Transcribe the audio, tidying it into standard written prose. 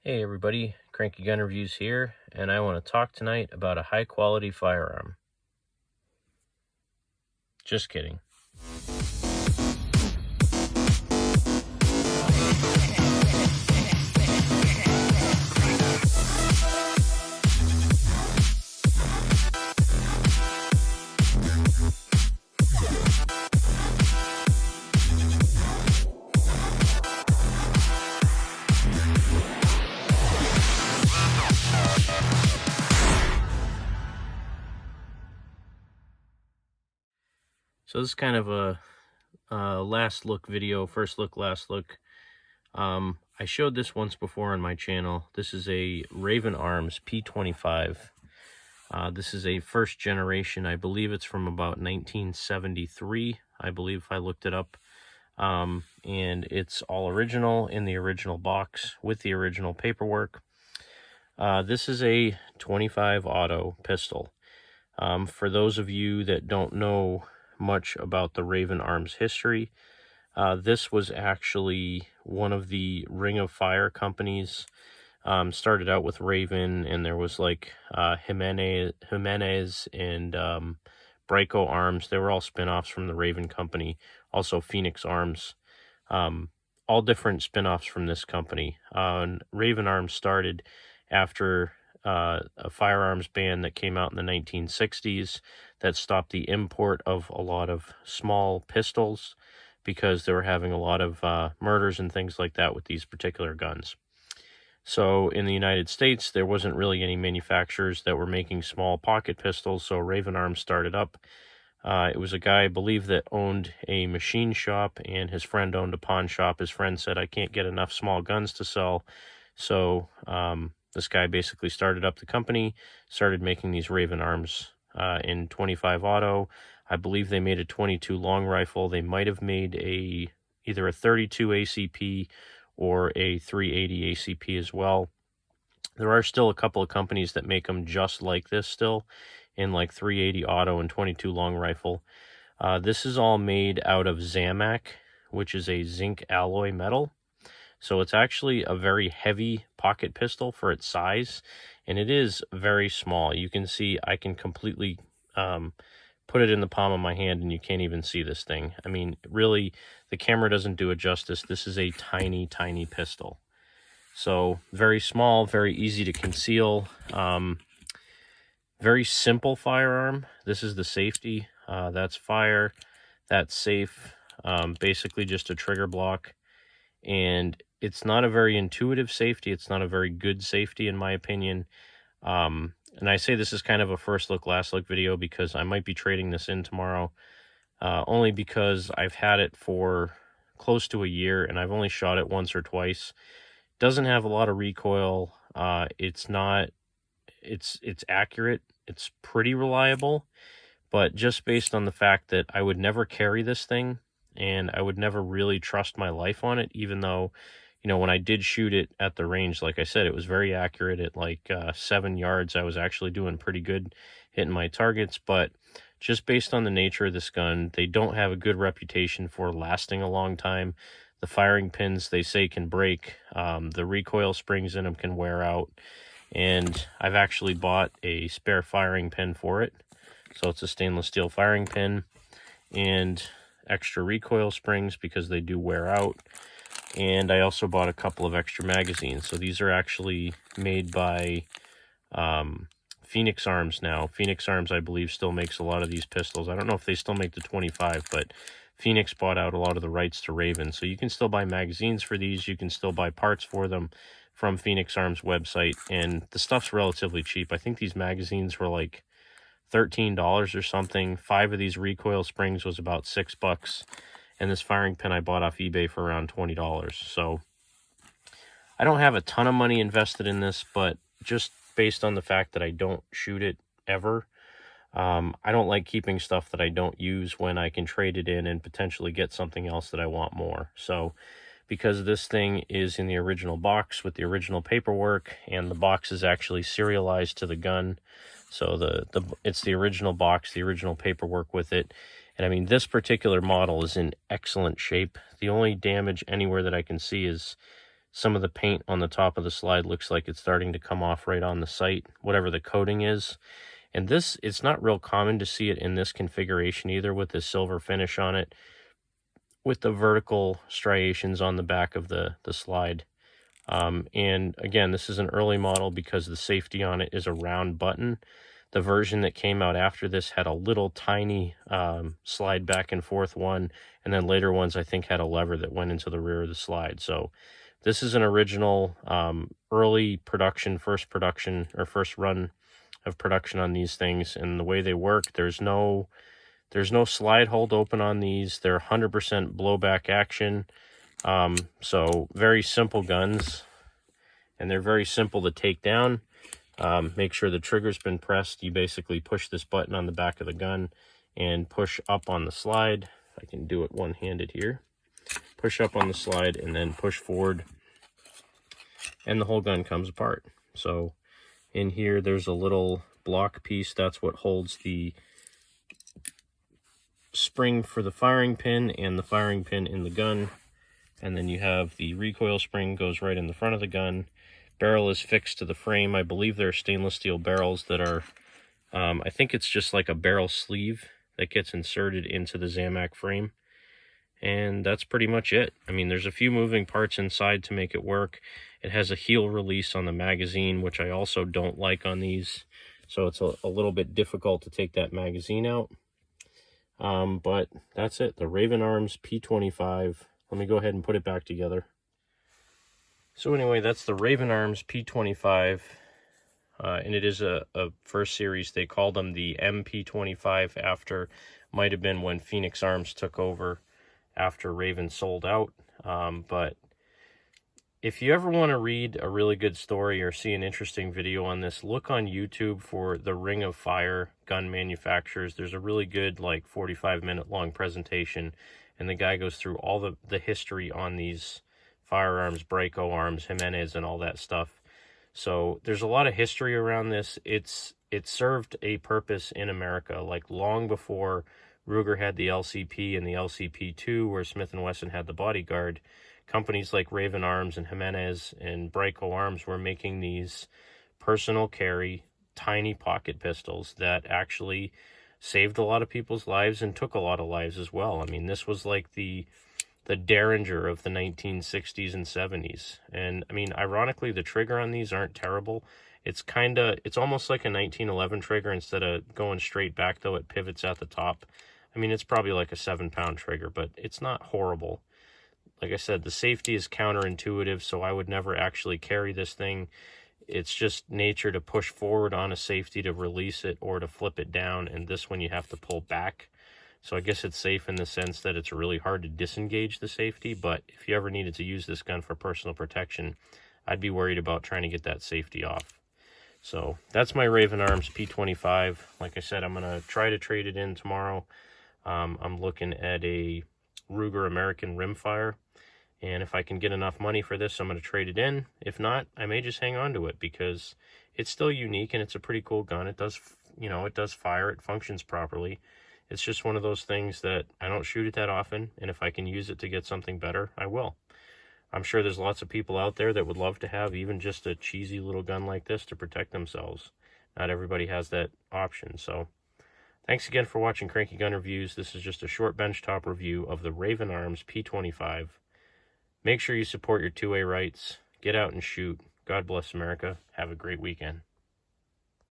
Hey everybody, Cranky Gun Reviews here, and I want to talk tonight about a high quality firearm. Just kidding. So this is kind of a last look video, first look, last look. I showed this once before on my channel. This is a Raven Arms P-25. This is a first generation. I believe it's from about 1973. I believe if I looked it up. And it's all original in the original box with the original paperwork. This is a 25 auto pistol. For those of you that don't know much about the Raven Arms history, this was actually one of the Ring of Fire companies. Started out with Raven, and there was like Jimenez and Brico Arms. They were all spin-offs from the Raven company. Also Phoenix Arms. All different spin-offs from this company. Raven Arms started after a firearms ban that came out in the 1960s that stopped the import of a lot of small pistols because they were having a lot of murders and things like that with these particular guns. So in the United States, there wasn't really any manufacturers that were making small pocket pistols, so Raven Arms started up. It was a guy, I believe, that owned a machine shop, and his friend owned a pawn shop. His friend said, I can't get enough small guns to sell. So this guy basically started up the company, started making these Raven Arms in 25 auto. I believe they made a 22 long rifle. They might have made either a 32 ACP or a 380 ACP as well. There are still a couple of companies that make them just like this still, in like 380 auto and 22 long rifle. This is all made out of Zamac, which is a zinc alloy metal. So it's actually a very heavy pocket pistol for its size, and it is very small. You can see I can completely put it in the palm of my hand and you can't even see this thing. I mean, really, the camera doesn't do it justice. This is a tiny, tiny pistol. So very small, very easy to conceal. Very simple firearm. This is the safety. That's fire. That's safe. Basically just a trigger block. And it's not a very intuitive safety. It's not a very good safety, in my opinion. And I say this is kind of a first look, last look video because I might be trading this in tomorrow. Only because I've had it for close to a year and I've only shot it once or twice. Doesn't have a lot of recoil. It's accurate. It's pretty reliable. But just based on the fact that I would never carry this thing, and I would never really trust my life on it, even though, you know, when I did shoot it at the range, like I said, it was very accurate. At like 7 yards, I was actually doing pretty good hitting my targets. But just based on the nature of this gun, they don't have a good reputation for lasting a long time. The firing pins, they say, can break. The recoil springs in them can wear out. And I've actually bought a spare firing pin for it. So it's a stainless steel firing pin and extra recoil springs because they do wear out. And I also bought a couple of extra magazines. So these are actually made by Phoenix Arms now. Phoenix Arms, I believe, still makes a lot of these pistols. I don't know if they still make the 25, but Phoenix bought out a lot of the rights to Raven. So you can still buy magazines for these. You can still buy parts for them from Phoenix Arms website. And the stuff's relatively cheap. I think these magazines were like $13 or something. 5 of these recoil springs was about $6. And this firing pin I bought off eBay for around $20. So I don't have a ton of money invested in this, but just based on the fact that I don't shoot it ever, I don't like keeping stuff that I don't use when I can trade it in and potentially get something else that I want more. So because this thing is in the original box with the original paperwork, and the box is actually serialized to the gun, so it's the original box, the original paperwork with it. And I mean, this particular model is in excellent shape. The only damage anywhere that I can see is some of the paint on the top of the slide looks like it's starting to come off right on the sight, whatever the coating is. And this, it's not real common to see it in this configuration either, with the silver finish on it, with the vertical striations on the back of the slide. And again, this is an early model because the safety on it is a round button. The version that came out after this had a little tiny slide back and forth one, and then later ones I think had a lever that went into the rear of the slide. So this is an original early production, first run of production on these things. And the way they work, there's no slide hold open on these. They're 100% blowback action. So very simple guns, and they're very simple to take down. Make sure the trigger's been pressed. You basically push this button on the back of the gun and push up on the slide. I can do it one-handed here. Push up on the slide and then push forward, and the whole gun comes apart. So in here, there's a little block piece. That's what holds the spring for the firing pin and the firing pin in the gun. And then you have the recoil spring goes right in the front of the gun. Barrel is fixed to the frame. I believe they're stainless steel barrels that are, I think it's just like a barrel sleeve that gets inserted into the Zamac frame. And that's pretty much it. I mean, there's a few moving parts inside to make it work. It has a heel release on the magazine, which I also don't like on these. So it's a little bit difficult to take that magazine out. But that's it. The Raven Arms P-25. Let me go ahead and put it back together. So anyway, that's the Raven Arms P-25. And it is a first series. They called them the MP-25 after, might have been when Phoenix Arms took over after Raven sold out. But if you ever want to read a really good story or see an interesting video on this, look on YouTube for the Ring of Fire gun manufacturers. There's a really good, like, 45-minute long presentation, and the guy goes through all the history on these firearms, Braco arms, Jimenez, and all that stuff. So there's a lot of history around this. It served a purpose in America, like long before Ruger had the LCP and the LCP2, where Smith & Wesson had the Bodyguard. Companies like Raven Arms and Jimenez and Braco Arms were making these personal carry, tiny pocket pistols that actually saved a lot of people's lives and took a lot of lives as well. I mean, this was like the Derringer of the 1960s and 70s. And I mean, ironically, the trigger on these aren't terrible. It's almost like a 1911 trigger. Instead of going straight back, though, it pivots at the top. I mean, it's probably like a 7-pound trigger, but it's not horrible. Like I said, the safety is counterintuitive, so I would never actually carry this thing. It's just nature to push forward on a safety to release it or to flip it down, and this one you have to pull back. So I guess it's safe in the sense that it's really hard to disengage the safety, but if you ever needed to use this gun for personal protection, I'd be worried about trying to get that safety off. So that's my Raven Arms P-25. Like I said, I'm going to try to trade it in tomorrow. I'm looking at a Ruger American Rimfire. And if I can get enough money for this, I'm going to trade it in. If not, I may just hang on to it because it's still unique and it's a pretty cool gun. It does, it does fire. It functions properly. It's just one of those things that I don't shoot it that often. And if I can use it to get something better, I will. I'm sure there's lots of people out there that would love to have even just a cheesy little gun like this to protect themselves. Not everybody has that option. So thanks again for watching Cranky Gun Reviews. This is just a short benchtop review of the Raven Arms P-25. Make sure you support your 2A rights. Get out and shoot. God bless America. Have a great weekend.